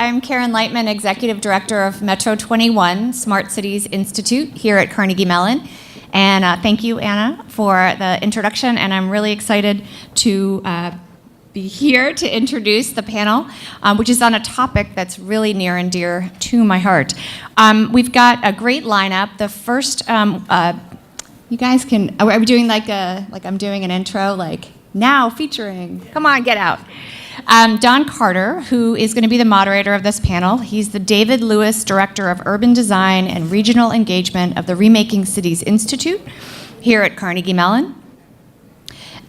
I'm Karen Lightman, Executive Director of Metro 21 Smart Cities Institute here at Carnegie Mellon. And thank you, Anna, for the introduction. And I'm really excited to be here to introduce the panel, which is on a topic that's really near and dear to my heart. We've got a great lineup. The first, you guys can, are we doing like I'm doing an intro, like now featuring, come on, get out. Don Carter, who is going to be the moderator of this panel. He's the David Lewis Director of Urban Design and Regional Engagement of the Remaking Cities Institute here at Carnegie Mellon.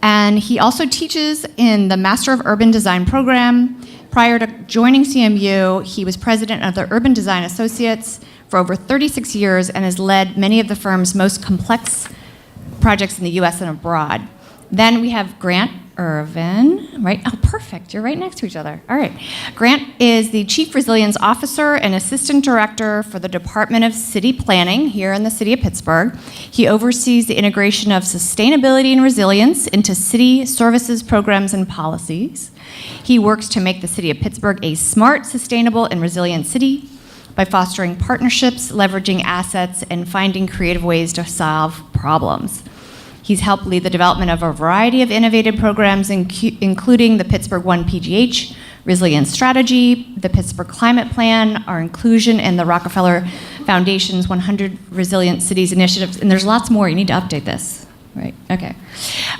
And he also teaches in the Master of Urban Design program. Prior to joining CMU, he was president of the Urban Design Associates for over 36 years and has led many of the firm's most complex projects in the US and abroad. Then we have Grant Ervin, right? Oh, perfect. You're right next to each other. All right. Grant is the Chief Resilience Officer and Assistant Director for the Department of City Planning here in the city of Pittsburgh. He oversees the integration of sustainability and resilience into city services, programs, and policies. He works to make the city of Pittsburgh a smart, sustainable, and resilient city by fostering partnerships, leveraging assets, and finding creative ways to solve problems. He's helped lead the development of a variety of innovative programs, including the Pittsburgh 1 PGH, Resilience Strategy, the Pittsburgh Climate Plan, our inclusion in the Rockefeller Foundation's 100 Resilient Cities initiatives, and there's lots more. You need to update this, right? Okay.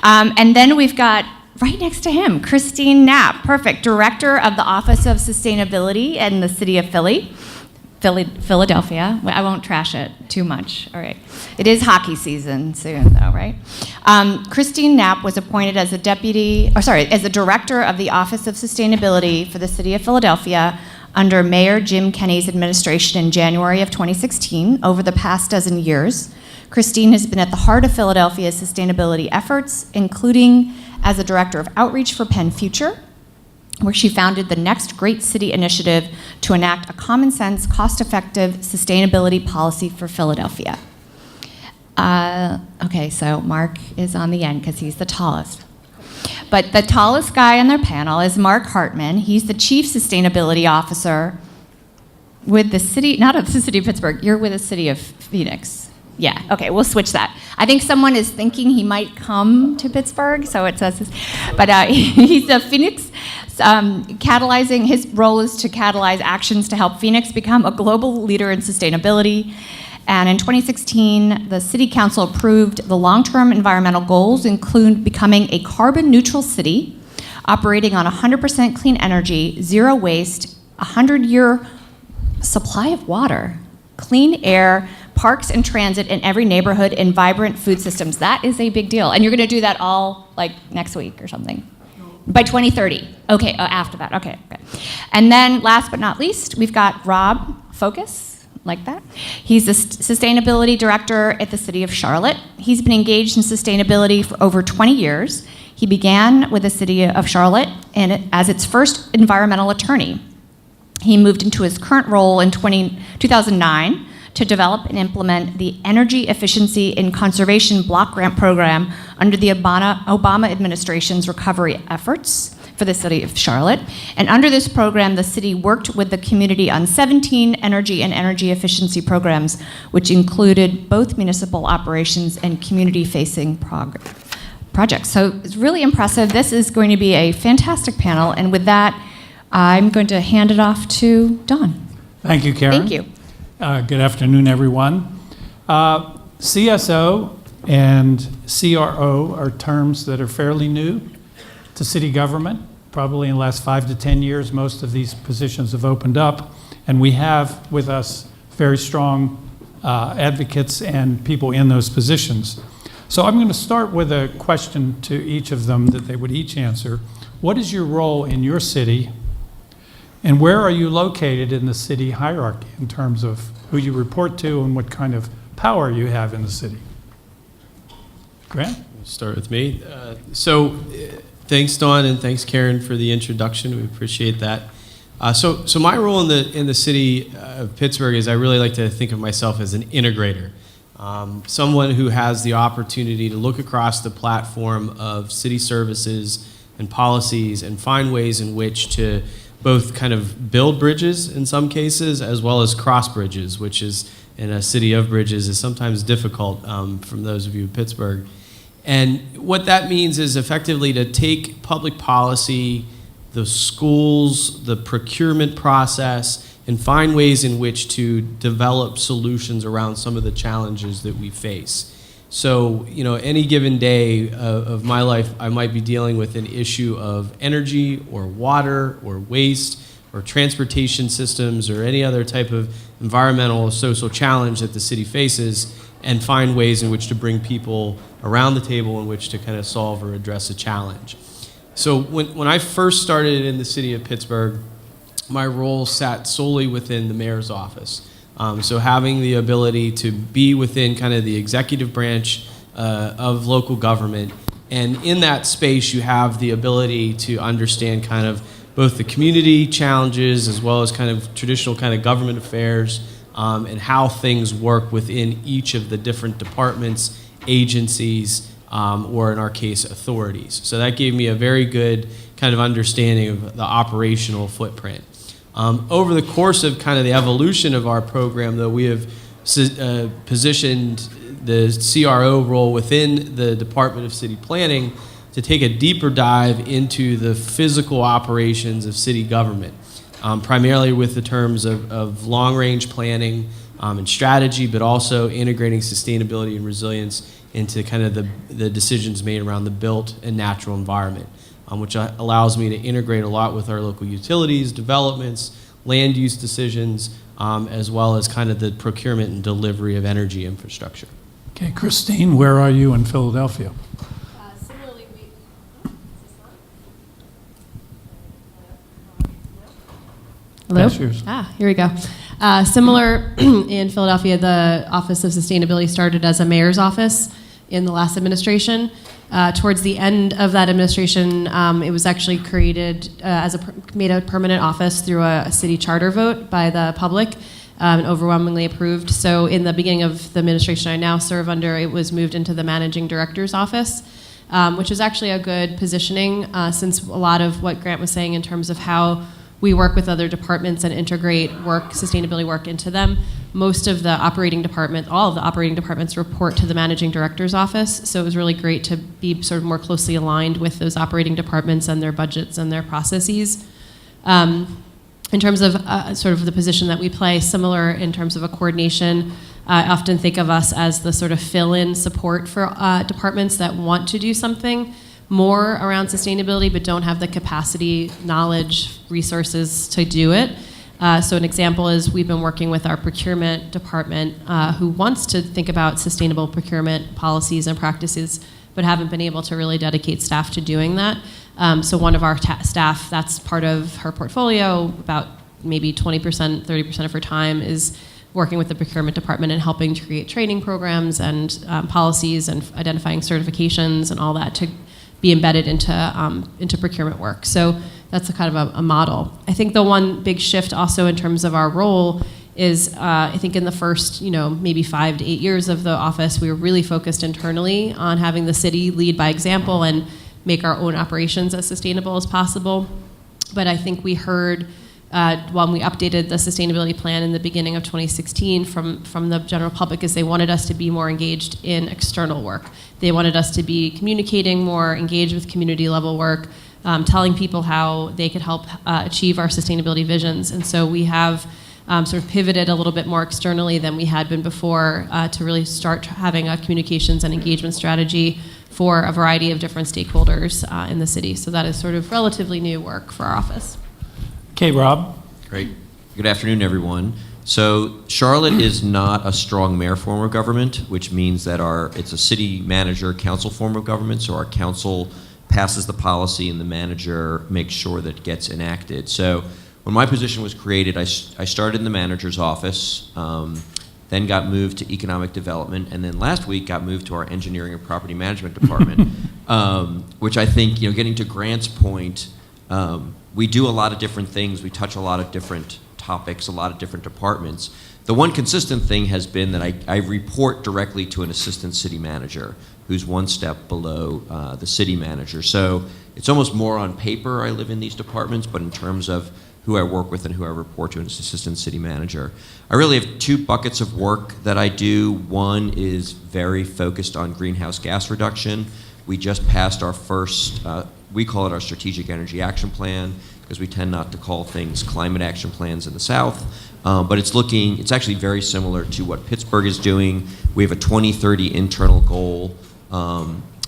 And then we've got, right next to him, Kristine Knapp, perfect, Director of the Office of Sustainability in the City of Philadelphia. I won't trash it too much. All right. It is hockey season soon, though, right? Kristine Knapp was appointed as a as the director of the Office of Sustainability for the City of Philadelphia under Mayor Jim Kenney's administration in January of 2016. Over the past dozen years, Kristine has been at the heart of Philadelphia's sustainability efforts, including as a director of outreach for Penn Future, where she founded the Next Great City initiative to enact a common-sense, cost-effective sustainability policy for Philadelphia. Okay, so Mark is on the end because he's the tallest. But the tallest guy on their panel is Mark Hartman. He's the Chief Sustainability Officer with the city, not of the city of Pittsburgh, you're with the city of Phoenix. Yeah, okay, we'll switch that. I think someone is thinking he might come to Pittsburgh, so it says this. But he's a Phoenix, catalyzing, his role is to catalyze actions to help Phoenix become a global leader in sustainability. And in 2016, the City Council approved the long-term environmental goals, include becoming a carbon-neutral city, operating on 100% clean energy, zero waste, 100-year supply of water, clean air, parks and transit in every neighborhood, and vibrant food systems. That is a big deal. And you're going to do that all like next week or something? By 2030. Okay, after that. Okay. And then last but not least, we've got Rob Focus, like that. He's the Sustainability Director at the City of Charlotte. He's been engaged in sustainability for over 20 years. He began with the City of Charlotte and as its first environmental attorney. He moved into his current role in 2009 to develop and implement the Energy Efficiency and Conservation Block Grant Program under the Obama administration's recovery efforts for the City of Charlotte. And under this program, the city worked with the community on 17 energy and energy efficiency programs, which included both municipal operations and community-facing projects. So it's really impressive. This is going to be a fantastic panel. And with that, I'm going to hand it off to Don. Thank you, Karen. Thank you. Good afternoon, everyone. CSO and CRO are terms that are fairly new to city government. Probably in the last 5 to 10 years, most of these positions have opened up, and we have with us very strong advocates and people in those positions. So I'm going to start with a question to each of them that they would each answer. What is your role in your city? And where are you located in the city hierarchy in terms of who you report to and what kind of power you have in the city? Grant? We'll start with me. Thanks, Dawn, and thanks, Karen, for the introduction. We appreciate that. So my role in the city of Pittsburgh is I really like to think of myself as an integrator, someone who has the opportunity to look across the platform of city services and policies and find ways in which to both kind of build bridges in some cases, as well as cross bridges, which is, in a city of bridges, is sometimes difficult from those of you in Pittsburgh. And what that means is effectively to take public policy, the schools, the procurement process, and find ways in which to develop solutions around some of the challenges that we face. So, any given day of my life, I might be dealing with an issue of energy or water or waste or transportation systems or any other type of environmental or social challenge that the city faces, and find ways in which to bring people around the table in which to kind of solve or address a challenge. So when I first started in the city of Pittsburgh, my role sat solely within the mayor's office. So having the ability to be within kind of the executive branch of local government, and in that space you have the ability to understand kind of both the community challenges as well as kind of traditional kind of government affairs, and how things work within each of the different departments, agencies, or in our case, authorities. So that gave me a very good kind of understanding of the operational footprint. Over the course of kind of the evolution of our program, though, we have positioned the CRO role within the Department of City Planning to take a deeper dive into the physical operations of city government, primarily with the terms of long-range planning and strategy, but also integrating sustainability and resilience into kind of the decisions made around the built and natural environment, which allows me to integrate a lot with our local utilities, developments, land use decisions, as well as kind of the procurement and delivery of energy infrastructure. Okay, Kristine, where are you in Philadelphia? Similarly, Hello? Pass yours. Here we go. Similar in Philadelphia, the Office of Sustainability started as a mayor's office in the last administration. Towards the end of that administration, it was actually created made a permanent office through a city charter vote by the public, and overwhelmingly approved. So in the beginning of the administration I now serve under, it was moved into the managing director's office, which is actually a good positioning, since a lot of what Grant was saying in terms of how we work with other departments and integrate sustainability work into them. Most of the all of the operating departments report to the managing director's office. So it was really great to be sort of more closely aligned with those operating departments and their budgets and their processes. In terms of sort of the position that we play, similar in terms of a coordination, I often think of us as the sort of fill-in support for departments that want to do something more around sustainability but don't have the capacity, knowledge, resources to do it. So an example is we've been working with our procurement department who wants to think about sustainable procurement policies and practices but haven't been able to really dedicate staff to doing that. So one of our staff, that's part of her portfolio, about maybe 20%, 30% of her time is working with the procurement department and helping to create training programs and policies and identifying certifications and all that to be embedded into procurement work. So that's a kind of a model. I think the one big shift also in terms of our role is I think in the first maybe 5 to 8 years of the office, we were really focused internally on having the city lead by example and make our own operations as sustainable as possible. But I think we heard when we updated the sustainability plan in the beginning of 2016 from the general public is they wanted us to be more engaged in external work. They wanted us to be communicating more, engaged with community level work, telling people how they could help achieve our sustainability visions. And so we have sort of pivoted a little bit more externally than we had been before to really start having a communications and engagement strategy for a variety of different stakeholders in the city. So that is sort of relatively new work for our office. Okay, Rob. Great. Good afternoon, everyone. So Charlotte is not a strong mayor form of government, which means that it's a city manager council form of government. So our council passes the policy and the manager makes sure that it gets enacted. So when my position was created, I started in the manager's office, then got moved to economic development, and then last week got moved to our engineering and property management department, which I think, getting to Grant's point, we do a lot of different things. We touch a lot of different topics, a lot of different departments. The one consistent thing has been that I report directly to an assistant city manager who's one step below the city manager. So it's almost more on paper I live in these departments, but in terms of who I work with and who I report to as assistant city manager. I really have two buckets of work that I do. One is very focused on greenhouse gas reduction. We just passed our first, we call it our Strategic Energy Action Plan, because we tend not to call things climate action plans in the South. But it's actually very similar to what Pittsburgh is doing. We have a 2030 internal goal,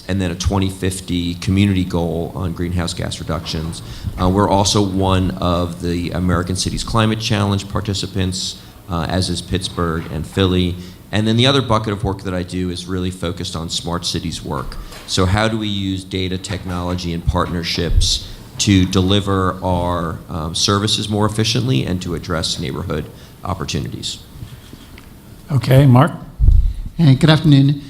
and then a 2050 community goal on greenhouse gas reductions. We're also one of the American Cities Climate Challenge participants, as is Pittsburgh and Philly. And then the other bucket of work that I do is really focused on smart cities work. So how do we use data, technology, and partnerships to deliver our services more efficiently and to address neighborhood opportunities? Okay, Mark? Hey, good afternoon.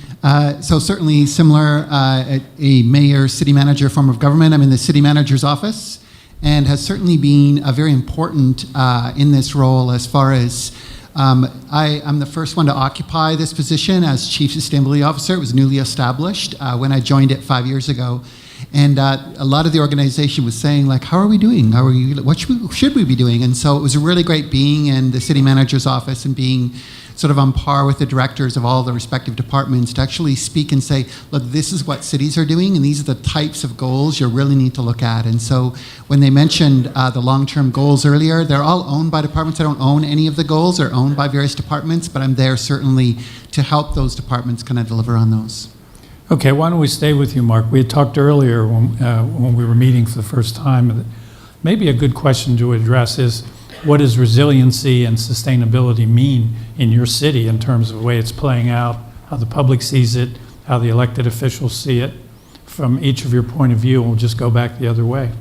So certainly similar, a mayor, city manager form of government. I'm in the city manager's office and has certainly been very important in this role as far as I'm the first one to occupy this position as Chief Sustainability Officer. It was newly established when I joined it 5 years ago. And a lot of the organization was saying, like, how are we doing? What should we be doing? And so it was really great being in the city manager's office and being sort of on par with the directors of all the respective departments to actually speak and say, look, this is what cities are doing, and these are the types of goals you really need to look at. And so when they mentioned the long-term goals earlier, they're all owned by departments. I don't own any of the goals. They're owned by various departments, but I'm there certainly to help those departments kind of deliver on those. Okay, why don't we stay with you, Mark? We had talked earlier when we were meeting for the first time. Maybe a good question to address is, what does resiliency and sustainability mean in your city in terms of the way it's playing out, how the public sees it, how the elected officials see it? From each of your point of view, we'll just go back the other way.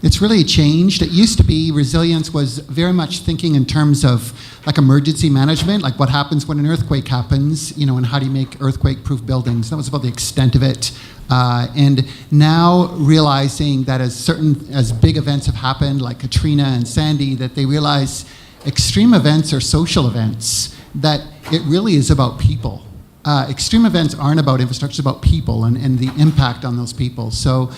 It's really changed. It used to be resilience was very much thinking in terms of like emergency management, like what happens when an earthquake happens, and how do you make earthquake-proof buildings. That was about the extent of it. And now realizing that as big events have happened, like Katrina and Sandy, that they realize extreme events are social events, that it really is about people. Extreme events aren't about infrastructure, it's about people and the impact on those people. So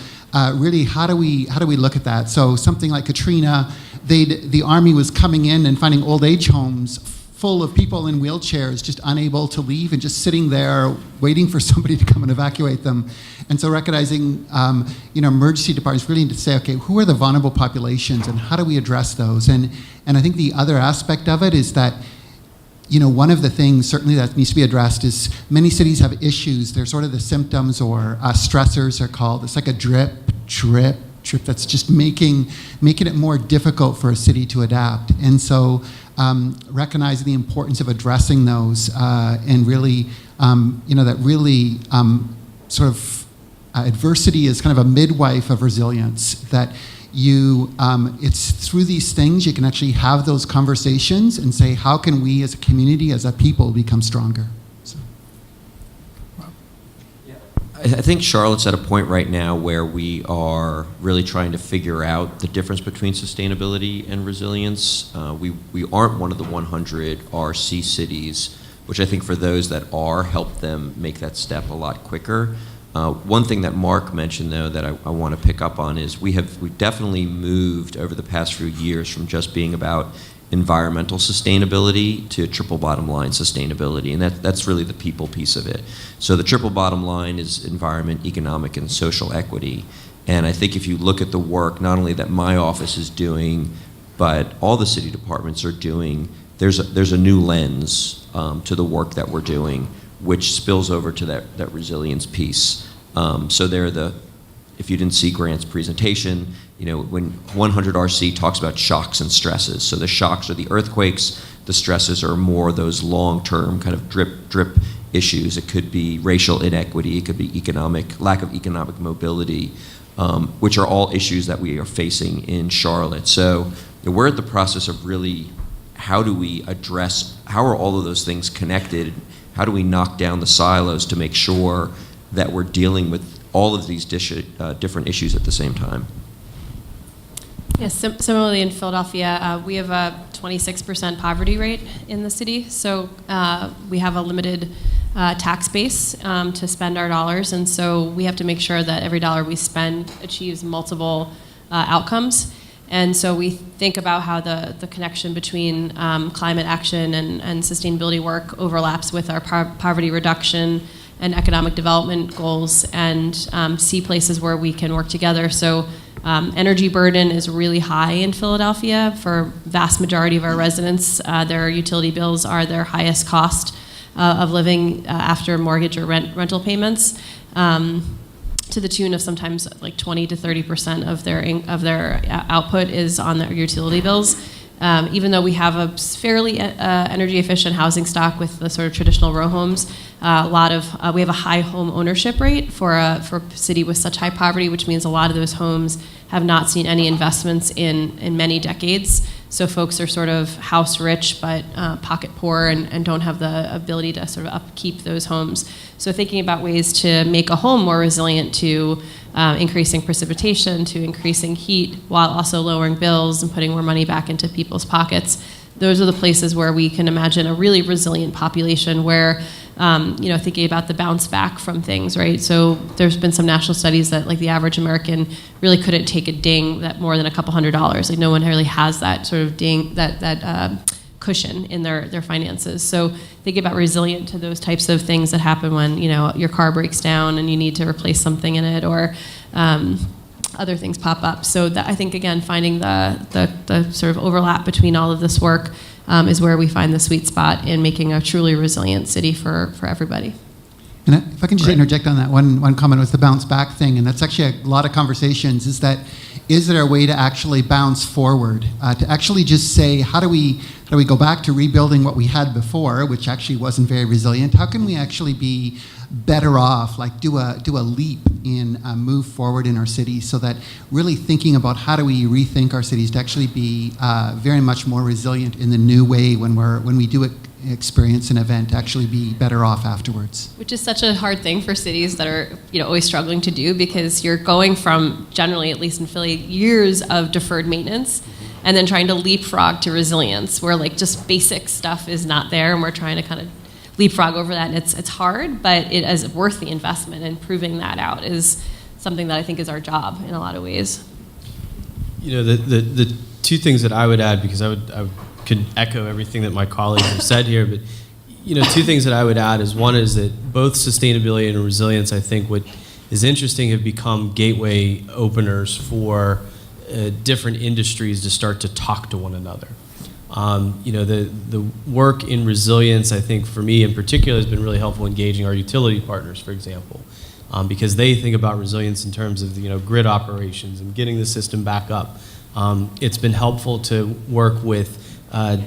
really, how do we look at that? So something like Katrina, the Army was coming in and finding old age homes full of people in wheelchairs, just unable to leave and just sitting there waiting for somebody to come and evacuate them. And so recognizing, emergency departments really need to say, okay, who are the vulnerable populations and how do we address those? And I think the other aspect of it is that, one of the things certainly that needs to be addressed is many cities have issues. They're sort of the symptoms or stressors are called. It's like a drip that's just making it more difficult for a city to adapt. And so recognizing the importance of addressing those and really, that really sort of adversity is kind of a midwife of resilience, that it's through these things you can actually have those conversations and say, how can we as a community, as a people, become stronger? So. I think Charlotte's at a point right now where we are really trying to figure out the difference between sustainability and resilience. We aren't one of the 100 RC cities, which I think for those that are, help them make that step a lot quicker. One thing that Mark mentioned, though, that I want to pick up on is we've definitely moved over the past few years from just being about environmental sustainability to triple bottom line sustainability, and that's really the people piece of it. So the triple bottom line is environment, economic, and social equity. And I think if you look at the work, not only that my office is doing, but all the city departments are doing, there's a new lens to the work that we're doing, which spills over to that resilience piece. So if you didn't see Grant's presentation, when 100 RC talks about shocks and stresses. So the shocks are the earthquakes, the stresses are more those long-term kind of drip issues. It could be racial inequity, it could be lack of economic mobility, which are all issues that we are facing in Charlotte. So we're at the process of really, how are all of those things connected? How do we knock down the silos to make sure that we're dealing with all of these different issues at the same time? Yes, similarly in Philadelphia, we have a 26% poverty rate in the city, so we have a limited tax base to spend our dollars, and so we have to make sure that every dollar we spend achieves multiple outcomes. And so we think about how the connection between climate action and sustainability work overlaps with our poverty reduction and economic development goals, and see places where we can work together. So energy burden is really high in Philadelphia. For vast majority of our residents, their utility bills are their highest cost of living after mortgage or rental payments, to the tune of sometimes like 20 to 30% of their output is on their utility bills. Even though we have a fairly energy efficient housing stock with the sort of traditional row homes, we have a high home ownership rate for a city with such high poverty, which means a lot of those homes have not seen any investments in many decades. So folks are sort of house rich but pocket poor and don't have the ability to sort of upkeep those homes. So thinking about ways to make a home more resilient to increasing precipitation, to increasing heat, while also lowering bills and putting more money back into people's pockets. Those are the places where we can imagine a really resilient population where, thinking about the bounce back from things, right? So there's been some national studies that like the average American really couldn't take a ding that more than a couple $100s. Like no one really has that sort of ding, that cushion in their finances. So think about resilient to those types of things that happen when, your car breaks down and you need to replace something in it, or other things pop up. So that, I think, again, finding the sort of overlap between all of this work is where we find the sweet spot in making a truly resilient city for everybody. And if I can just interject on that, one comment was the bounce back thing, and that's actually a lot of conversations, is there a way to actually bounce forward, to actually just say, how do we go back to rebuilding what we had before, which actually wasn't very resilient? How can we actually be better off, like do a leap in move forward in our cities, so that really thinking about how do we rethink our cities to actually be very much more resilient in the new way when we do experience an event, to actually be better off afterwards. Which is such a hard thing for cities that are always struggling to do, because you're going from, generally, at least in Philly, years of deferred maintenance and then trying to leapfrog to resilience, where like just basic stuff is not there, and we're trying to kind of leapfrog over that, and it's hard, but it is worth the investment, and proving that out is something that I think is our job in a lot of ways. The two things that I would add, because I could echo everything that my colleagues have said here, but two things that I would add is, one is that both sustainability and resilience, I think what is interesting, have become gateway openers for different industries to start to talk to one another. The work in resilience, I think for me in particular, has been really helpful engaging our utility partners, for example, because they think about resilience in terms of grid operations and getting the system back up. It's been helpful to work with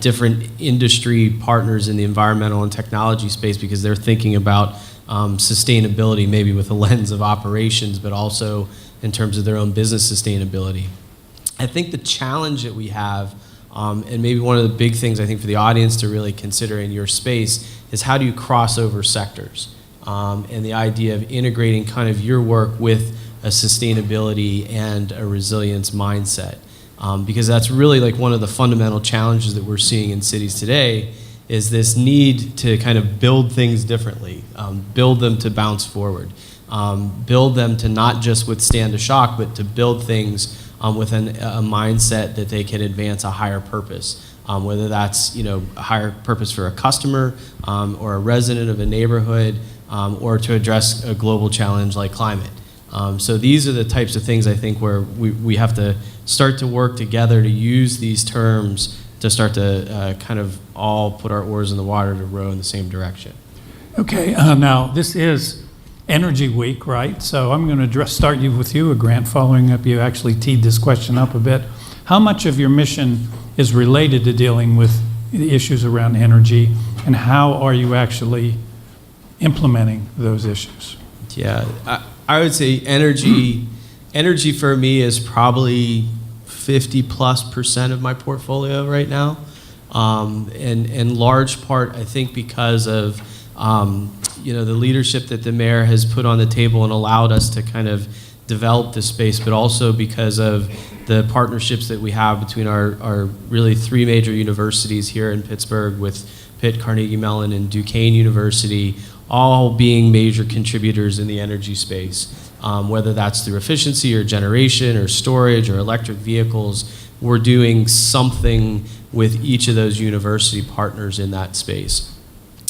different industry partners in the environmental and technology space, because they're thinking about sustainability maybe with a lens of operations, but also in terms of their own business sustainability. I think the challenge that we have, and maybe one of the big things I think for the audience to really consider in your space, is how do you cross over sectors, and the idea of integrating kind of your work with a sustainability and a resilience mindset. Because that's really like one of the fundamental challenges that we're seeing in cities today, is this need to kind of build things differently, build them to bounce forward, build them to not just withstand a shock, but to build things with a mindset that they can advance a higher purpose, whether that's a higher purpose for a customer or a resident of a neighborhood, or to address a global challenge like climate. So these are the types of things I think where we have to start to work together to use these terms to start to kind of all put our oars in the water to row in the same direction. Okay, now this is Energy Week, right? So I'm going to start with you, Grant, following up. You actually teed this question up a bit. How much of your mission is related to dealing with the issues around energy, and how are you actually implementing those issues? Yeah, I would say energy for me is probably 50+% of my portfolio right now, and large part I think because of the leadership that the mayor has put on the table and allowed us to kind of develop this space, but also because of the partnerships that we have between our really three major universities here in Pittsburgh, with Pitt, Carnegie Mellon, and Duquesne University, all being major contributors in the energy space, whether that's through efficiency or generation or storage or electric vehicles. we're doing something with each of those university partners in that space.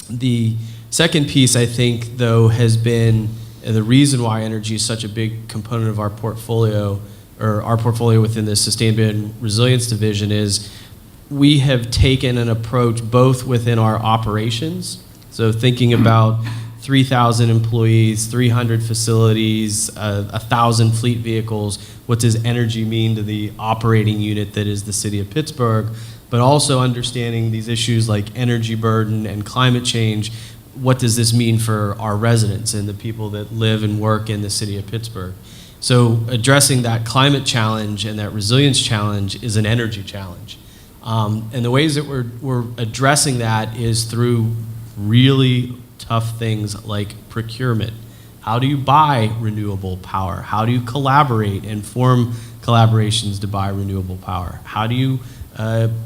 The second piece, I think, though, has been the reason why energy is such a big component of our portfolio, or our portfolio within the Sustainability and Resilience division, is we have taken an approach both within our operations, so thinking about 3,000 employees, 300 facilities, 1,000 fleet vehicles. What does energy mean to the operating unit that is the city of Pittsburgh? But also understanding these issues like energy burden and climate change. What does this mean for our residents and the people that live and work in the city of Pittsburgh? So addressing that climate challenge and that resilience challenge is an energy challenge. And the ways that we're addressing that is through really tough things like procurement. How do you buy renewable power? How do you collaborate and form collaborations to buy renewable power? How do you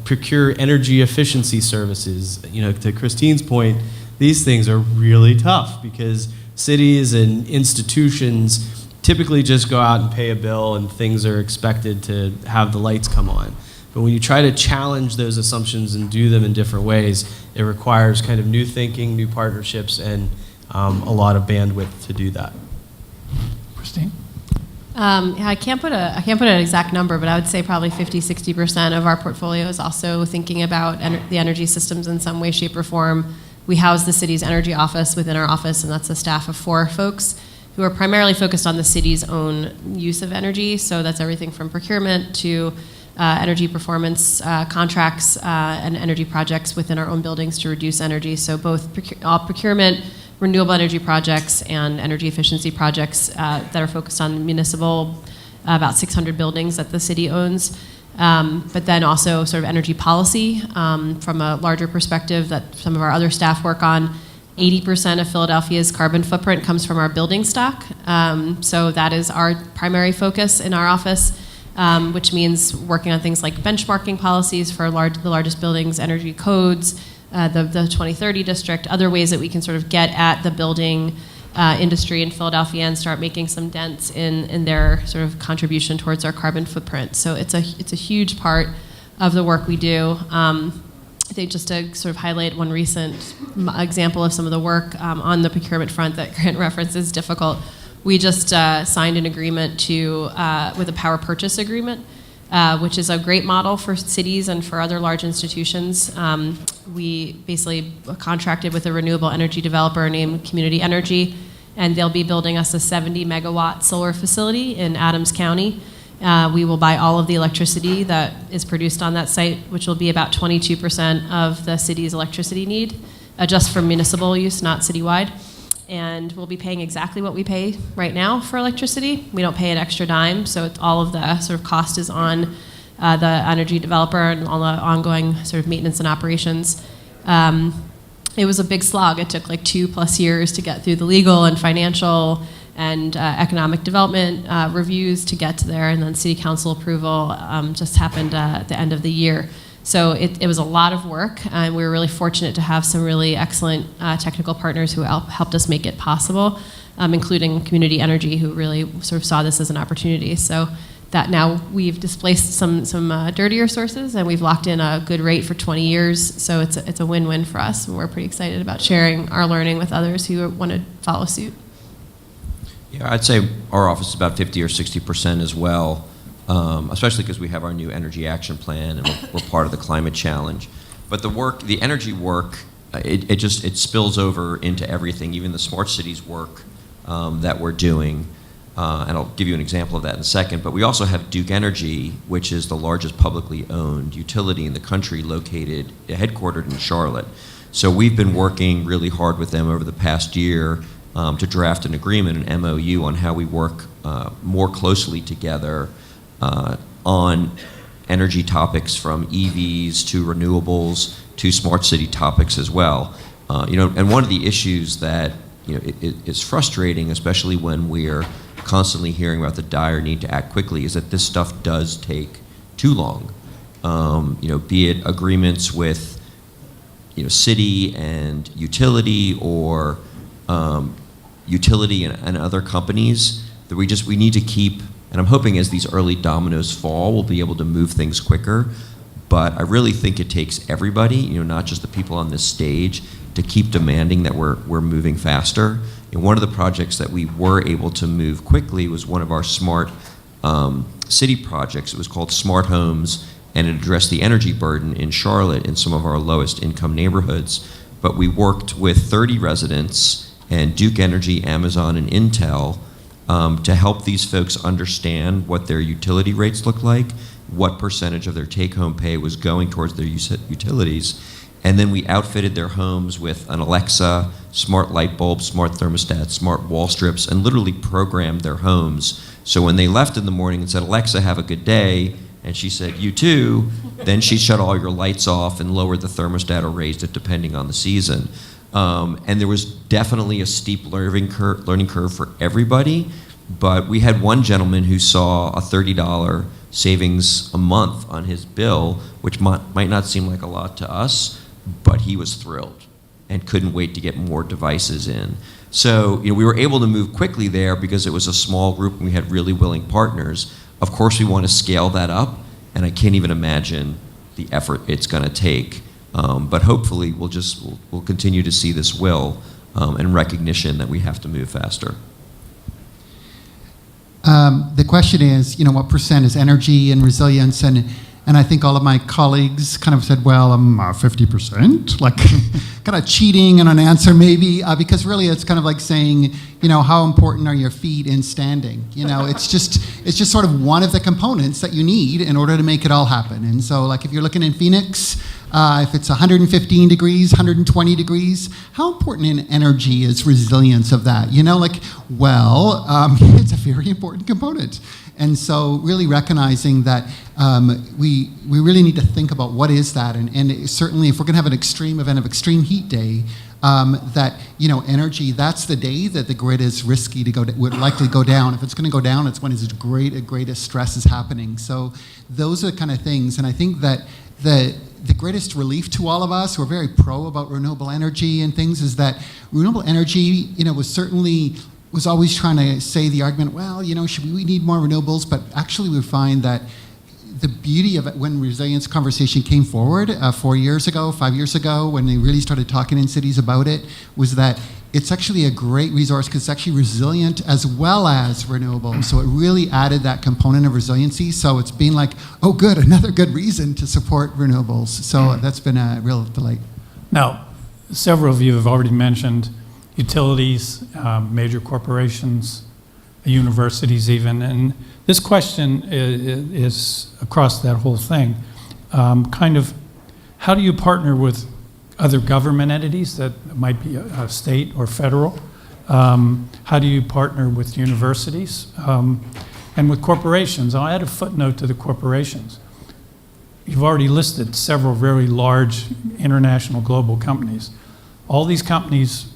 procure energy efficiency services? You know, to Kristine's point, these things are really tough because cities and institutions typically just go out and pay a bill and things are expected to have the lights come on. But when you try to challenge those assumptions and do them in different ways, it requires kind of new thinking, new partnerships, and a lot of bandwidth to do that. Kristine? I can't put an exact number, but I would say probably 50-60% of our portfolio is also thinking about the energy systems in some way, shape, or form. We house the city's energy office within our office, and that's a staff of 4 folks who are primarily focused on the city's own use of energy. So that's everything from procurement to energy performance contracts and energy projects within our own buildings to reduce energy. So both all procurement, renewable energy projects, and energy efficiency projects that are focused on municipal, about 600 buildings that the city owns. But then also sort of energy policy from a larger perspective that some of our other staff work on. 80% of Philadelphia's carbon footprint comes from our building stock. So that is our primary focus in our office. Which means working on things like benchmarking policies for the largest buildings, energy codes, the 2030 district, other ways that we can sort of get at the building industry in Philadelphia and start making some dents in their sort of contribution towards our carbon footprint. So it's a huge part of the work we do. I think just to sort of highlight one recent example of some of the work on the procurement front that Grant references difficult. We just signed an agreement with a power purchase agreement, which is a great model for cities and for other large institutions. We basically contracted with a renewable energy developer named Community Energy, and they'll be building us a 70-megawatt solar facility in Adams County. We will buy all of the electricity that is produced on that site, which will be about 22% of the city's electricity need, just for municipal use, not citywide. And we'll be paying exactly what we pay right now for electricity. We don't pay an extra dime, so all of the sort of cost is on the energy developer and all the ongoing sort of maintenance and operations. It was a big slog. It took like 2+ years to get through the legal and financial and economic development reviews to get to there, and then city council approval just happened at the end of the year. So it was a lot of work, and we were really fortunate to have some really excellent technical partners who helped us make it possible, including Community Energy, who really sort of saw this as an opportunity. So that now we've displaced some dirtier sources, and we've locked in a good rate for 20 years. So it's a win-win for us, and we're pretty excited about sharing our learning with others who want to follow suit. Yeah, I'd say our office is about 50 or 60% as well. Especially because we have our new energy action plan and we're part of the climate challenge. But the energy work, it spills over into everything, even the smart cities work that we're doing. And I'll give you an example of that in a second. But we also have Duke Energy, which is the largest publicly owned utility in the country, headquartered in Charlotte. So we've been working really hard with them over the past year to draft an agreement, an MOU, on how we work more closely together on energy topics from EVs to renewables to smart city topics as well. And one of the issues that is frustrating, especially when we're constantly hearing about the dire need to act quickly, is that this stuff does take too long. Be it agreements with city and utility or utility and other companies, that we need to keep And I'm hoping as these early dominoes fall, we'll be able to move things quicker. But I really think it takes everybody, not just the people on this stage, to keep demanding that we're moving faster. And one of the projects that we were able to move quickly was one of our smart city projects. It was called Smart Homes, and it addressed the energy burden in Charlotte in some of our lowest income neighborhoods. But we worked with 30 residents and Duke Energy, Amazon, and Intel to help these folks understand what their utility rates look like, what percentage of their take-home pay was going towards their utilities. And then we outfitted their homes with an Alexa, smart light bulbs, smart thermostats, smart wall strips, and literally programmed their homes. So when they left in the morning and said, "Alexa, have a good day," and she said, "You too," then she shut all your lights off and lowered the thermostat or raised it depending on the season. And there was definitely a steep learning curve for everybody, but we had one gentleman who saw a $30 savings a month on his bill, which might not seem like a lot to us, but he was thrilled and couldn't wait to get more devices in. So we were able to move quickly there because it was a small group and we had really willing partners. Of course, we want to scale that up, and I can't even imagine the effort it's going to take. But hopefully, we'll continue to see this will and recognition that we have to move faster. The question is, what percent is energy and resilience? And I think all of my colleagues kind of said, well, 50%, like kind of cheating on an answer maybe, because really it's kind of like saying, how important are your feet in standing? It's just sort of one of the components that you need in order to make it all happen. And so like if you're looking in Phoenix, if it's 115 degrees, 120 degrees, how important in energy is resilience of that? It's a very important component. And so really recognizing that we really need to think about what is that. And certainly if we're going to have an extreme event of extreme heat day, that, energy, that's the day that the grid is risky to would likely go down. If it's going to go down, it's when its greatest stress is happening. So those are the kind of things. And I think that the greatest relief to all of us who are very pro about renewable energy and things is that renewable energy, was always trying to say the argument, well, we need more renewables, but actually we find that the beauty of it when resilience conversation came forward 5 years ago, when they really started talking in cities about it, was that it's actually a great resource because it's actually resilient as well as renewable. So it really added that component of resiliency. So it's been like, oh good, another good reason to support renewables. So that's been a real delight. Now, several of you have already mentioned utilities, major corporations, universities even, and this question is across that whole thing. Kind of, how do you partner with other government entities that might be a state or federal? How do you partner with universities and with corporations? I'll add a footnote to the corporations. You've already listed several very large international global companies. All these companies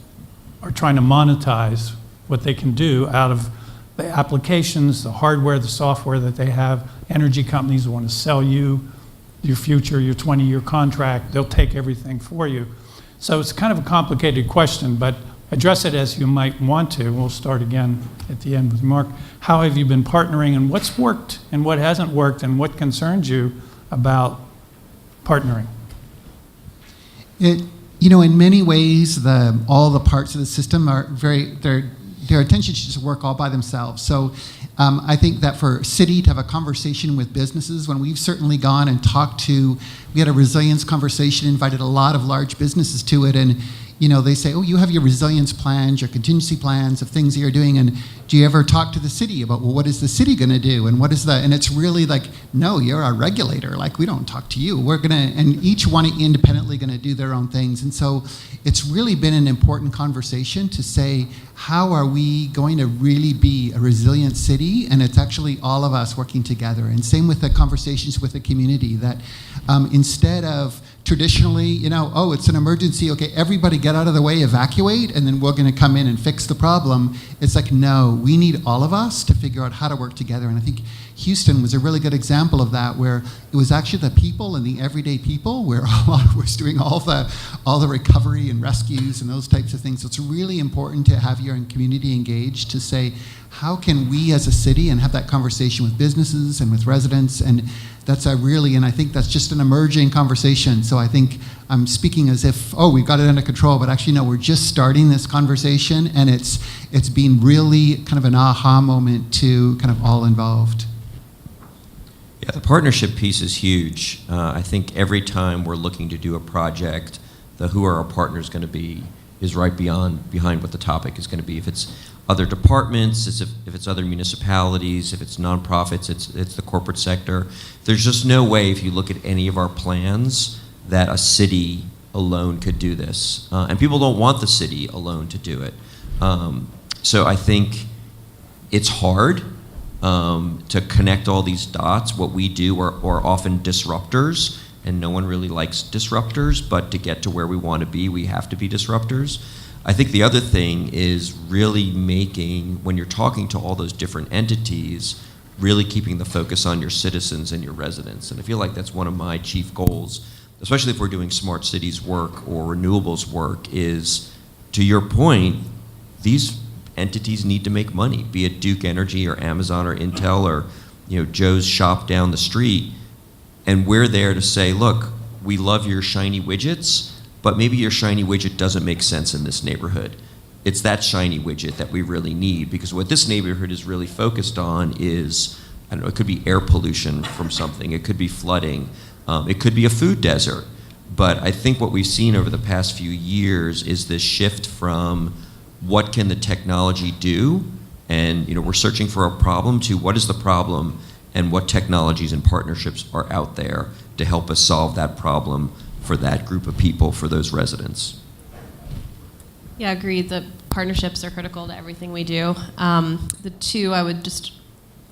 are trying to monetize what they can do out of the applications, the hardware, the software that they have. Energy companies want to sell you your future, your 20-year contract. They'll take everything for you. So it's kind of a complicated question, but address it as you might want to. We'll start again at the end with Mark. How have you been partnering, and what's worked and what hasn't worked, and what concerns you about partnering? In many ways, all the parts of the system are their attention should just work all by themselves. So I think that for city to have a conversation with businesses, when we've certainly gone and we had a resilience conversation, invited a lot of large businesses to it, and they say, oh, you have your resilience plans, your contingency plans of things that you're doing, and do you ever talk to the city about, well, what is the city going to do, and and it's really like, no, you're our regulator, like we don't talk to you, and each one independently going to do their own things. And so it's really been an important conversation to say, how are we going to really be a resilient city? And it's actually all of us working together. And same with the conversations with the community, that instead of traditionally, oh, it's an emergency, okay, everybody get out of the way, evacuate, and then we're going to come in and fix the problem. It's like, no, we need all of us to figure out how to work together. And I think Houston was a really good example of that, where it was actually the people and the everyday people where a lot of was doing all the recovery and rescues and those types of things. So it's really important to have your community engaged to say, how can we as a city, and have that conversation with businesses and with residents, and that's and I think that's just an emerging conversation. So I think I'm speaking as if, we've got it under control, but actually no, we're just starting this conversation, and it's been really kind of an aha moment to kind of all involved. Yeah, the partnership piece is huge. I think every time we're looking to do a project, the who are our partners going to be is right behind what the topic is going to be. If it's other departments, if it's other municipalities, if it's nonprofits, it's the corporate sector. There's just no way, if you look at any of our plans, that a city alone could do this. And people don't want the city alone to do it. So I think it's hard to connect all these dots. What we do are often disruptors, and no one really likes disruptors, but to get to where we want to be, we have to be disruptors. I think the other thing is really making, when you're talking to all those different entities, really keeping the focus on your citizens and your residents. And I feel like that's one of my chief goals, especially if we're doing smart cities work or renewables work, is, to your point, these entities need to make money, be it Duke Energy or Amazon or Intel or Joe's shop down the street. And we're there to say, look, we love your shiny widgets, but maybe your shiny widget doesn't make sense in this neighborhood. It's that shiny widget that we really need, because what this neighborhood is really focused on is, I don't know, it could be air pollution from something, it could be flooding, it could be a food desert. But I think what we've seen over the past few years is this shift from what can the technology do, and we're searching for a problem, to what is the problem and what technologies and partnerships are out there to help us solve that problem for that group of people, for those residents. Yeah, agreed. The partnerships are critical to everything we do. The two I would just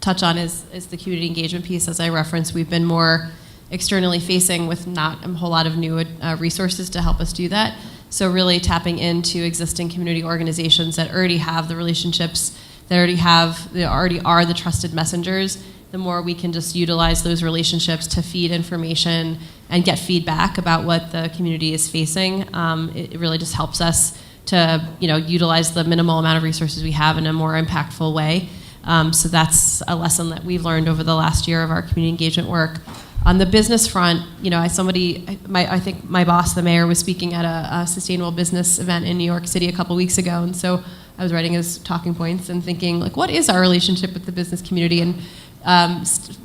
touch on is the community engagement piece. As I referenced, we've been more externally facing with not a whole lot of new resources to help us do that. So really tapping into existing community organizations that already have the relationships, that already are the trusted messengers. The more we can just utilize those relationships to feed information and get feedback about what the community is facing, it really just helps us to utilize the minimal amount of resources we have in a more impactful way. So that's a lesson that we've learned over the last year of our community engagement work. On the business front, I think my boss, the mayor, was speaking at a sustainable business event in New York City a couple weeks ago, and so I was writing his talking points and thinking, what is our relationship with the business community? And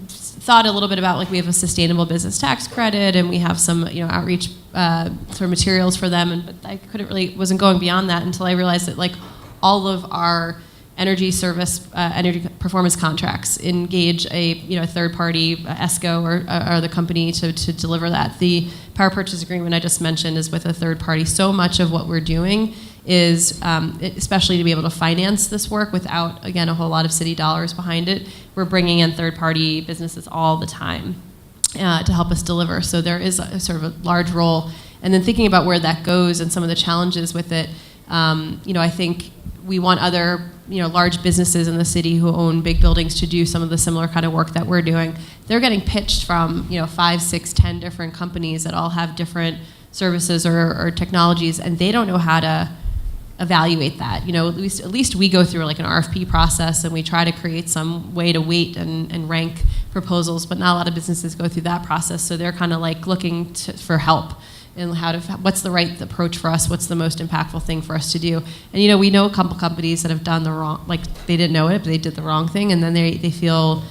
thought a little bit about, we have a sustainable business tax credit, and we have some outreach sort of materials for them, but I wasn't going beyond that until I realized that all of our energy service, energy performance contracts engage a third party, ESCO or the company to deliver that. The power purchase agreement I just mentioned is with a third party. So much of what we're doing is, especially to be able to finance this work without, again, a whole lot of city dollars behind it, we're bringing in third party businesses all the time to help us deliver. So there is a sort of a large role. And then thinking about where that goes and some of the challenges with it, I think we want other large businesses in the city who own big buildings to do some of the similar kind of work that we're doing. They're getting pitched from 5, 6, 10 different companies that all have different services or technologies, and they don't know how to evaluate that. At least we go through an RFP process, and we try to create some way to weight and rank proposals, but not a lot of businesses go through that process. So they're kind of looking for help in what's the right approach for us, what's the most impactful thing for us to do. And we know a couple companies that have done the wrong, they didn't know it, but they did the wrong thing, and then they feel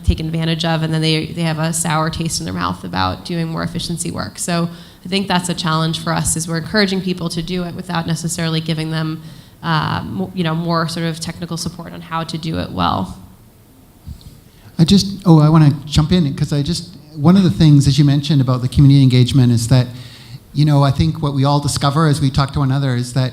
taken advantage of, and then they have a sour taste in their mouth about doing more efficiency work. So I think that's a challenge for us, is we're encouraging people to do it without necessarily giving them more sort of technical support on how to do it well. I want to jump in, because one of the things, as you mentioned about the community engagement, is that I think what we all discover as we talk to one another is that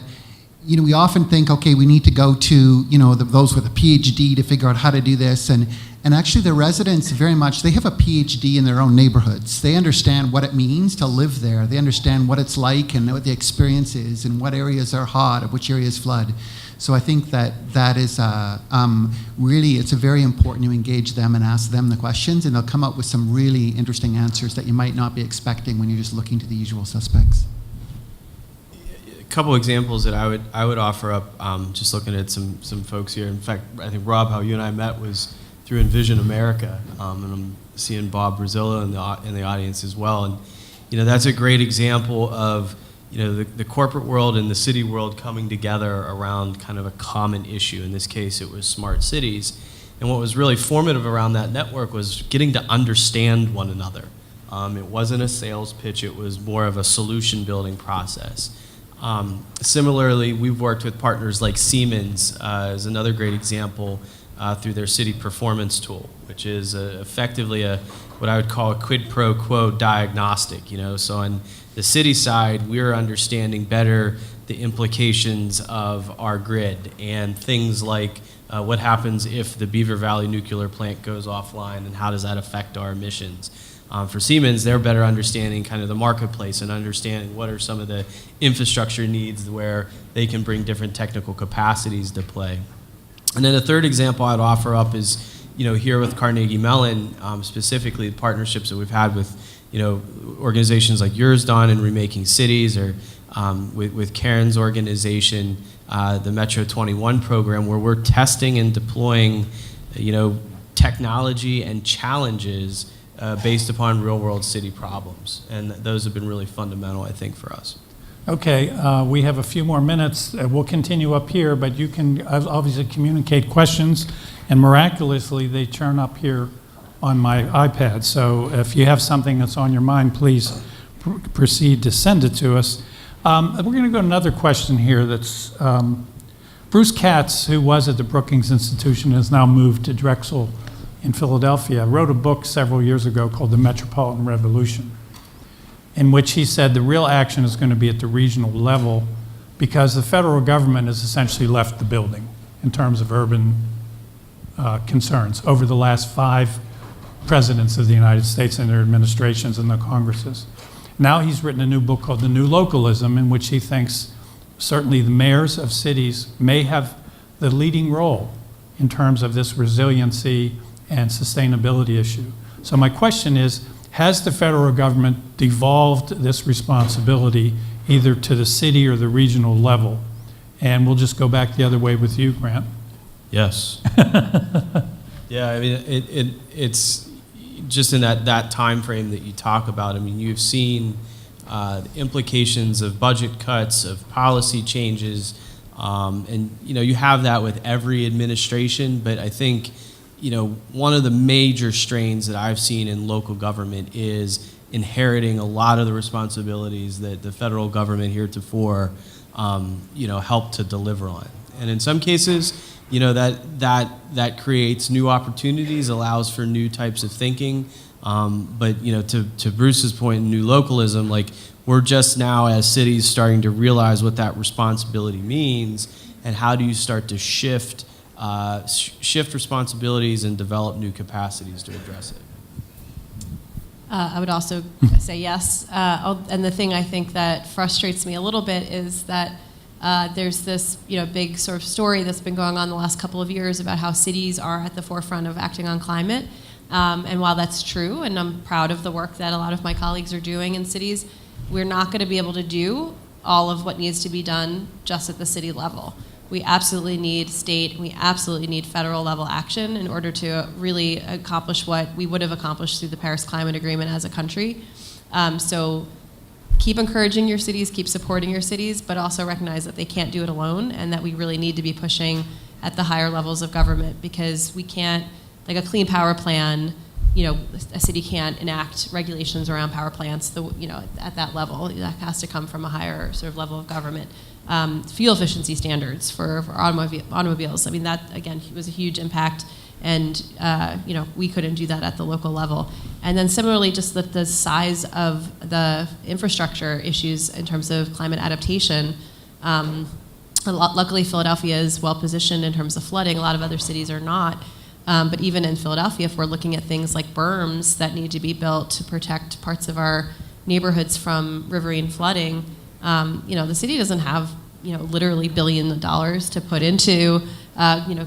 we often think, okay, we need to go to those with a PhD to figure out how to do this, and actually the residents very much, they have a PhD in their own neighborhoods. They understand what it means to live there. They understand what it's like and what the experience is, and what areas are hot and which areas flood. So I think that is really, it's very important to engage them and ask them the questions, and they'll come up with some really interesting answers that you might not be expecting when you're just looking to the usual suspects. couple examples that I would offer up, just looking at some folks here. In fact, I think, Rob, how you and I met was through Envision America, and I'm seeing Bob Brazillo in the audience as well. And, that's a great example of, the corporate world and the city world coming together around kind of a common issue. In this case, it was smart cities. And what was really formative around that network was getting to understand one another. It wasn't a sales pitch, it was more of a solution building process. Similarly, we've worked with partners like Siemens as another great example through their city performance tool, which is effectively what I would call a quid pro quo diagnostic. So on the city side, we're understanding better the implications of our grid and things like what happens if the Beaver Valley nuclear plant goes offline and how does that affect our emissions. For Siemens, they're better understanding kind of the marketplace and understanding what are some of the infrastructure needs where they can bring different technical capacities to play. And then a third example I'd offer up is, here with Carnegie Mellon, specifically the partnerships that we've had with, organizations like yours, Don, and Remaking Cities, or with Karen's organization, the Metro 21 program, where we're testing and deploying, technology and challenges based upon real-world city problems. And those have been really fundamental, I think, for us. Okay, we have a few more minutes. We'll continue up here, but you can obviously communicate questions, and miraculously they turn up here on my iPad. So if you have something that's on your mind, please proceed to send it to us. We're going to go to another question here that's Bruce Katz, who was at the Brookings Institution, has now moved to Drexel in Philadelphia, wrote a book several years ago called The Metropolitan Revolution, in which he said the real action is going to be at the regional level because the federal government has essentially left the building in terms of urban concerns over the last 5 presidents of the United States and their administrations and the Congresses. Now he's written a new book called The New Localism, in which he thinks certainly the mayors of cities may have the leading role in terms of this resiliency and sustainability issue. So my question is, has the federal government devolved this responsibility either to the city or the regional level? And we'll just go back the other way with you, Grant. Yes. Yeah, I mean, it's just in that time frame that you talk about. I mean, you've seen the implications of budget cuts, of policy changes, and you have that with every administration. But I think one of the major strains that I've seen in local government is inheriting a lot of the responsibilities that the federal government heretofore, helped to deliver on. And in some cases, that creates new opportunities, allows for new types of thinking. But to Bruce's point in new localism, like we're just now as cities starting to realize what that responsibility means, and how do you start to shift responsibilities and develop new capacities to address it. I would also say yes. And the thing I think that frustrates me a little bit is that there's this big sort of story that's been going on the last couple of years about how cities are at the forefront of acting on climate. And while that's true, and I'm proud of the work that a lot of my colleagues are doing in cities, we're not going to be able to do all of what needs to be done just at the city level. We absolutely need state, we absolutely need federal level action in order to really accomplish what we would have accomplished through the Paris Climate Agreement as a country. So keep encouraging your cities, keep supporting your cities, but also recognize that they can't do it alone and that we really need to be pushing at the higher levels of government, because we can't, like a clean power plan, a city can't enact regulations around power plants, at that level. That has to come from a higher sort of level of government. Fuel efficiency standards for automobiles. I mean, that, again, was a huge impact, and we couldn't do that at the local level. And then similarly, just the size of the infrastructure issues in terms of climate adaptation. Luckily, Philadelphia is well positioned in terms of flooding. A lot of other cities are not. But even in Philadelphia, if we're looking at things like berms that need to be built to protect parts of our neighborhoods from riverine flooding, the city doesn't have, literally billions of dollars to put into,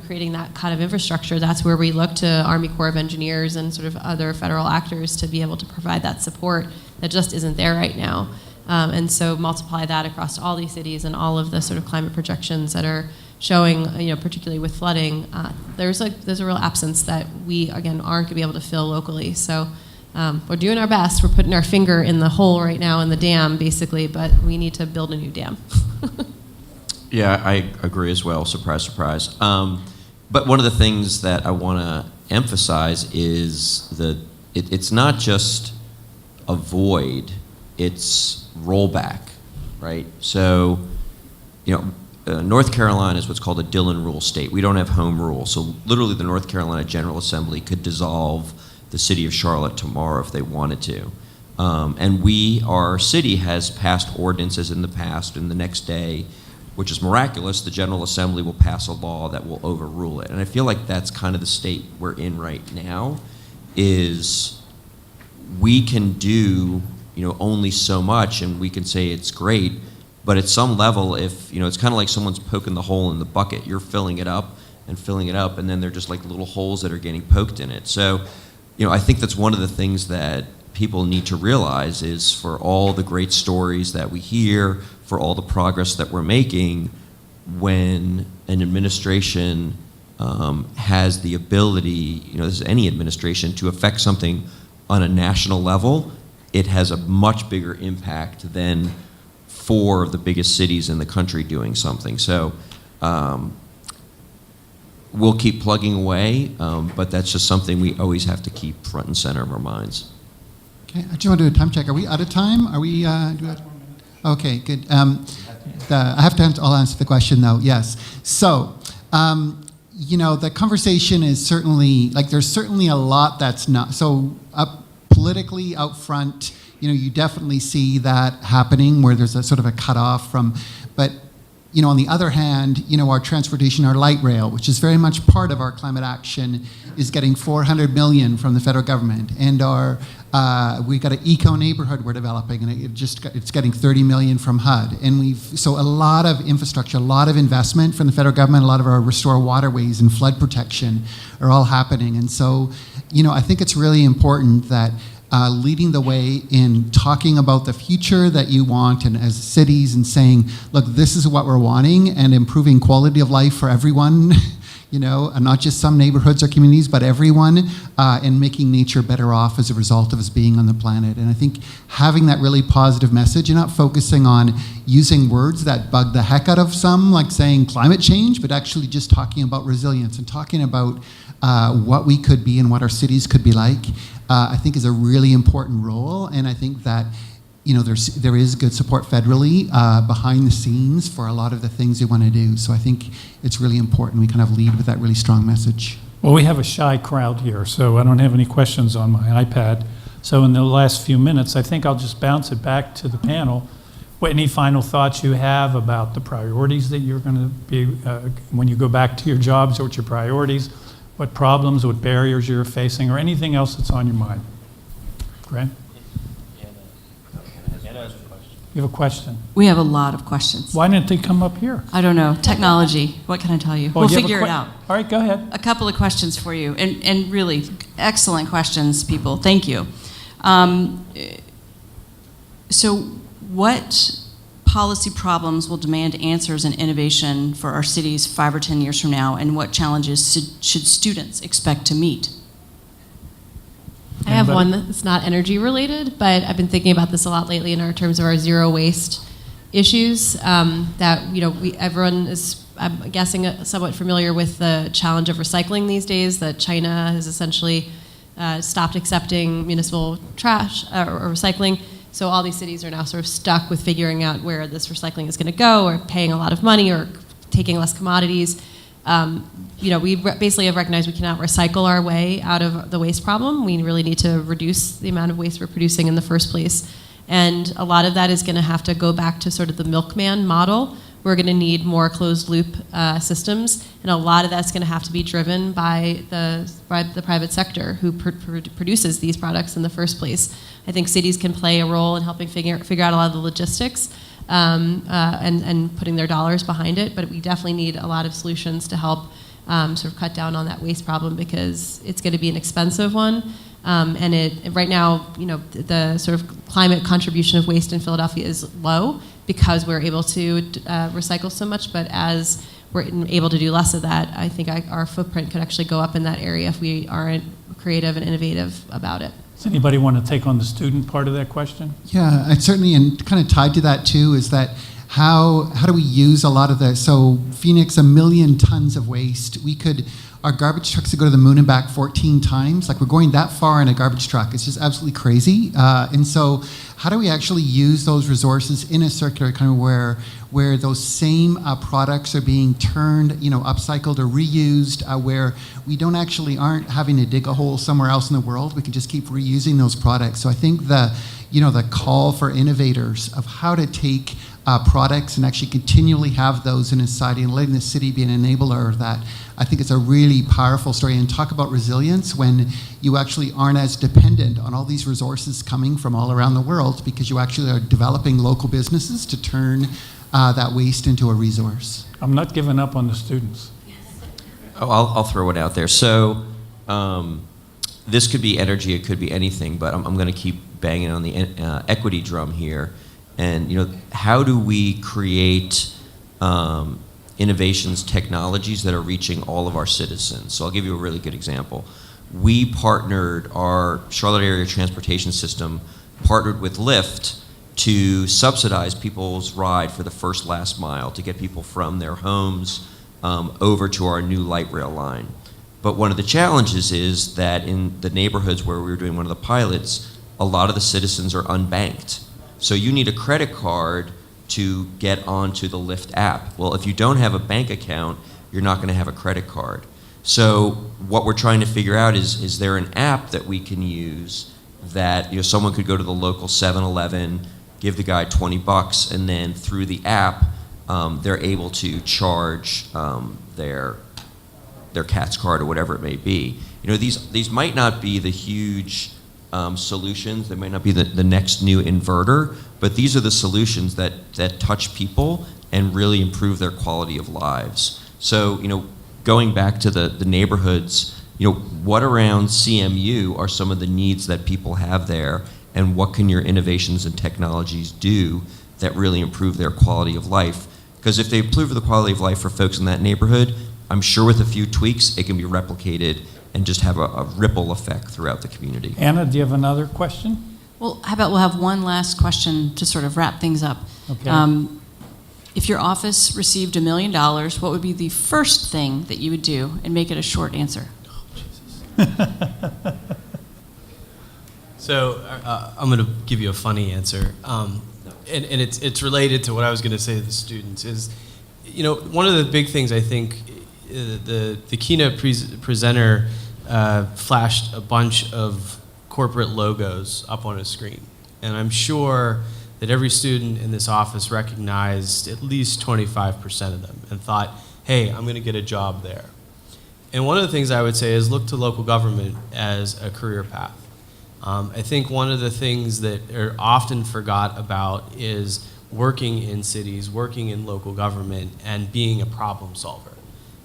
creating that kind of infrastructure. That's where we look to Army Corps of Engineers and sort of other federal actors to be able to provide that support that just isn't there right now. And so multiply that across all these cities and all of the sort of climate projections that are showing, particularly with flooding, there's a real absence that we, again, aren't going to be able to fill locally. So we're doing our best. We're putting our finger in the hole right now in the dam, basically, but we need to build a new dam. Yeah, I agree as well. Surprise, surprise. But one of the things that I want to emphasize is that it's not just avoid, it's rollback, right? So, North Carolina is what's called a Dillon rule state. We don't have home rule. So literally the North Carolina General Assembly could dissolve the city of Charlotte tomorrow if they wanted to. And our city has passed ordinances in the past, and the next day, which is miraculous, the General Assembly will pass a law that will overrule it. And I feel like that's kind of the state we're in right now, is we can do, only so much, and we can say it's great, but at some level, if, it's kind of like someone's poking the hole in the bucket, you're filling it up, and then they're just like little holes that are getting poked in it. So, I think that's one of the things that people need to realize is, for all the great stories that we hear, for all the progress that we're making, when an administration has the ability, this is any administration, to affect something on a national level, it has a much bigger impact than 4 of the biggest cities in the country doing something. So we'll keep plugging away, but that's just something we always have to keep front and center of our minds. Okay, I just want to do a time check. Are we out of time? Are we? Okay, good. I have to. I'll answer the question though. Yes. So, the conversation is certainly there's certainly a lot that's not so politically out front. You definitely see that happening where there's a sort of a cutoff from, but. On the other hand, our transportation, our light rail, which is very much part of our climate action, is getting $400 million from the federal government. And we got an eco neighborhood we're developing, and it's getting $30 million from HUD. And so a lot of infrastructure, a lot of investment from the federal government, a lot of our restore waterways and flood protection are all happening. And so, I think it's really important that leading the way in talking about the future that you want, and as cities, and saying, look, this is what we're wanting, and improving quality of life for everyone, and not just some neighborhoods or communities, but everyone, and making nature better off as a result of us being on the planet. And I think having that really positive message, and not focusing on using words that bug the heck out of some, like saying climate change, but actually just talking about resilience and talking about what we could be and what our cities could be like, I think is a really important role. And I think that there is good support federally behind the scenes for a lot of the things we want to do. So I think it's really important we kind of lead with that really strong message. Well, we have a shy crowd here, so I don't have any questions on my iPad. So in the last few minutes, I think I'll just bounce it back to the panel. Any final thoughts you have about the priorities that you're going to be, when you go back to your jobs, what's your priorities, what problems, what barriers you're facing, or anything else that's on your mind? Grant? You have a question? We have a lot of questions. Why didn't they come up here? I don't know. Technology. What can I tell you? Well, We'll you have figure it out. All right, go ahead. A couple of questions for you, and really excellent questions, people. Thank you. So what policy problems will demand answers and innovation for our cities 5 or 10 years from now, and what challenges should students expect to meet? I have one that's not energy related, but I've been thinking about this a lot lately in terms of our zero waste issues. That everyone is, I'm guessing, somewhat familiar with the challenge of recycling these days. That China has essentially stopped accepting municipal trash or recycling. So all these cities are now sort of stuck with figuring out where this recycling is going to go, or paying a lot of money, or taking less commodities. We basically have recognized we cannot recycle our way out of the waste problem. We really need to reduce the amount of waste we're producing in the first place. And a lot of that is going to have to go back to sort of the Milkman model. We're going to need more closed loop systems, and a lot of that's going to have to be driven by the private sector who produces these products in the first place. I think cities can play a role in helping figure out a lot of the logistics, and putting their dollars behind it, but we definitely need a lot of solutions to help sort of cut down on that waste problem, because it's going to be an expensive one. And right now, the sort of climate contribution of waste in Philadelphia is low because we're able to recycle so much. But as we're able to do less of that, I think our footprint could actually go up in that area if we aren't creative and innovative about it. Does anybody want to take on the student part of that question? Yeah, I certainly, and kind of tied to that too, is that how do we use a lot of so Phoenix, 1 million tons of waste. Our garbage trucks go to the moon and back 14 times. Like, we're going that far in a garbage truck. It's just absolutely crazy. And so how do we actually use those resources in a circular kind of where those same products are being turned, upcycled or reused, where we aren't having to dig a hole somewhere else in the world. We can just keep reusing those products. So I think the call for innovators of how to take products and actually continually have those in a society and letting the city be an enabler of that, I think it's a really powerful story. And talk about resilience when you actually aren't as dependent on all these resources coming from all around the world, because you actually are developing local businesses to turn that waste into a resource. I'm not giving up on the students. Oh, I'll throw it out there. So this could be energy, it could be anything, but I'm going to keep banging on the equity drum here. And how do we create innovations, technologies that are reaching all of our citizens? So I'll give you a really good example. We partnered, our Charlotte area transportation system partnered with Lyft to subsidize people's ride for the first last mile to get people from their homes over to our new light rail line. But one of the challenges is that in the neighborhoods where we were doing one of the pilots, a lot of the citizens are unbanked. So you need a credit card to get onto the Lyft app. Well, if you don't have a bank account, you're not going to have a credit card. So what we're trying to figure out is there an app that we can use that someone could go to the local 7-Eleven, give the guy $20, and then through the app, they're able to charge their CATS card or whatever it may be. These might not be the huge solutions. They might not be the next new inverter, but these are the solutions that touch people and really improve their quality of lives. So, going back to the neighborhoods, what around CMU are some of the needs that people have there, and what can your innovations and technologies do that really improve their quality of life? Because if they improve the quality of life for folks in that neighborhood, I'm sure with a few tweaks, it can be replicated and just have a ripple effect throughout the community. Anna, do you have another question? Well, how about we'll have one last question to sort of wrap things up. Okay. If your office received $1 million, what would be the first thing that you would do? And make it a short answer. Oh, Jesus. So I'm going to give you a funny answer. And it's related to what I was going to say to the students is, one of the big things I think the keynote presenter flashed a bunch of corporate logos up on a screen. And I'm sure that every student in this office recognized at least 25% of them and thought, hey, I'm going to get a job there. And one of the things I would say is look to local government as a career path. I think one of the things that are often forgot about is working in cities, working in local government, and being a problem solver.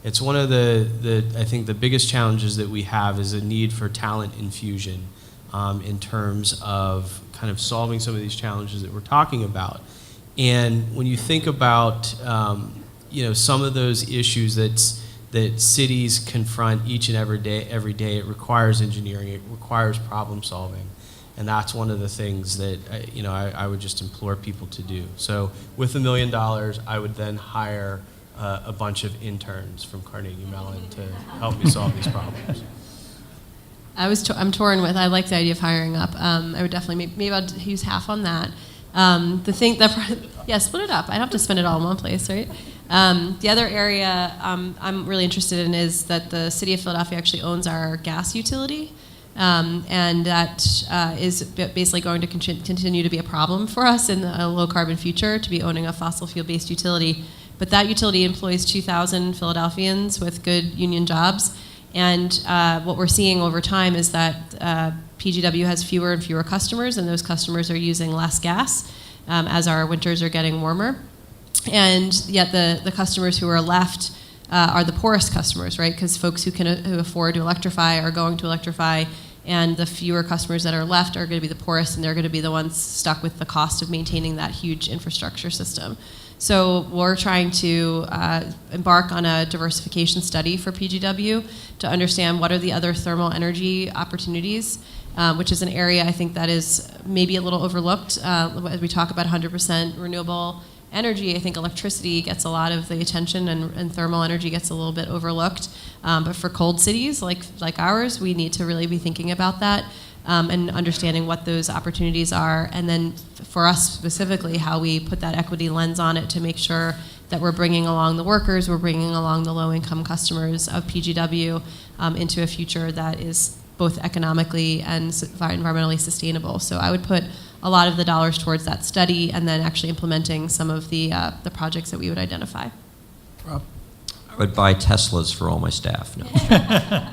It's one of I think the biggest challenges that we have is a need for talent infusion in terms of kind of solving some of these challenges that we're talking about. And when you think about some of those issues that cities confront each and every day, it requires engineering, it requires problem solving. And that's one of the things that I would just implore people to do. So with $1 million, I would then hire a bunch of interns from Carnegie Mellon to help me solve these problems. I'm torn with. I like the idea of hiring up. I would definitely maybe I'd use half on that. Split it up. I'd have to spend it all in one place, right? The other area I'm really interested in is that the city of Philadelphia actually owns our gas utility, and that is basically going to continue to be a problem for us in a low carbon future, to be owning a fossil fuel based utility. But that utility employs 2,000 Philadelphians with good union jobs. And what we're seeing over time is that PGW has fewer and fewer customers, and those customers are using less gas as our winters are getting warmer. And yet the customers who are left are the poorest customers, right? Because folks who afford to electrify are going to electrify, and the fewer customers that are left are going to be the poorest, and they're going to be the ones stuck with the cost of maintaining that huge infrastructure system. So we're trying to embark on a diversification study for PGW to understand what are the other thermal energy opportunities, which is an area I think that is maybe a little overlooked. As we talk about 100% renewable energy, I think electricity gets a lot of the attention, and thermal energy gets a little bit overlooked. But for cold cities like ours, we need to really be thinking about that and understanding what those opportunities are. And then for us specifically, how we put that equity lens on it to make sure that we're bringing along the workers, we're bringing along the low-income customers of PGW into a future that is both economically and environmentally sustainable. So I would put a lot of the dollars towards that study and then actually implementing some of the projects that we would identify. Rob? I would buy Teslas for all my staff. No,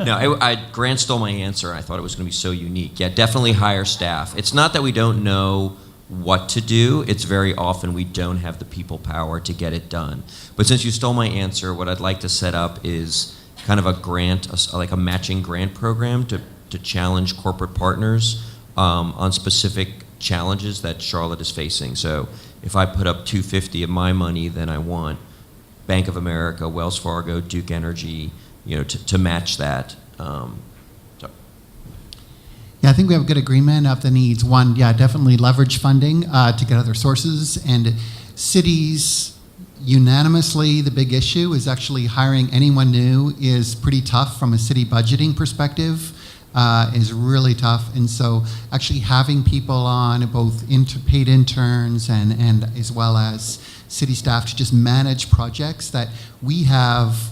no. Grant stole my answer. I thought it was going to be so unique. Yeah, definitely hire staff. It's not that we don't know what to do. It's very often we don't have the people power to get it done. But since you stole my answer, what I'd like to set up is kind of a grant, like a matching grant program to challenge corporate partners on specific challenges that Charlotte is facing. So if I put up $250 of my money, then I want Bank of America, Wells Fargo, Duke Energy, to match that. Yeah, I think we have a good agreement of the needs. One, yeah, definitely leverage funding to get other sources. And cities, unanimously, the big issue is actually hiring anyone new is pretty tough from a city budgeting perspective. Is really tough. And so actually having people on, both paid interns and as well as city staff, to just manage projects that we have,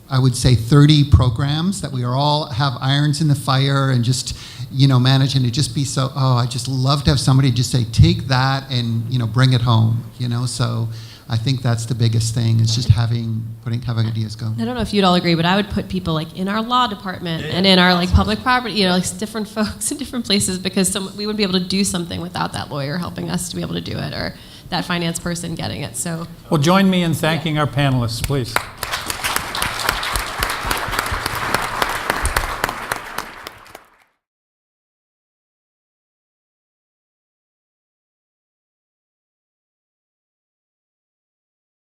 I would say 30 programs that we are all have irons in the fire and just, manage, and it just be so, I just love to have somebody just say, take that and, bring it home, so I think that's the biggest thing, is just having ideas go. I don't know if you'd all agree, but I would put people in our law department and in our public property, different folks in different places, because we wouldn't be able to do something without that lawyer helping us to be able to do it, or that finance person getting it. So, Well, join me in thanking our panelists, please.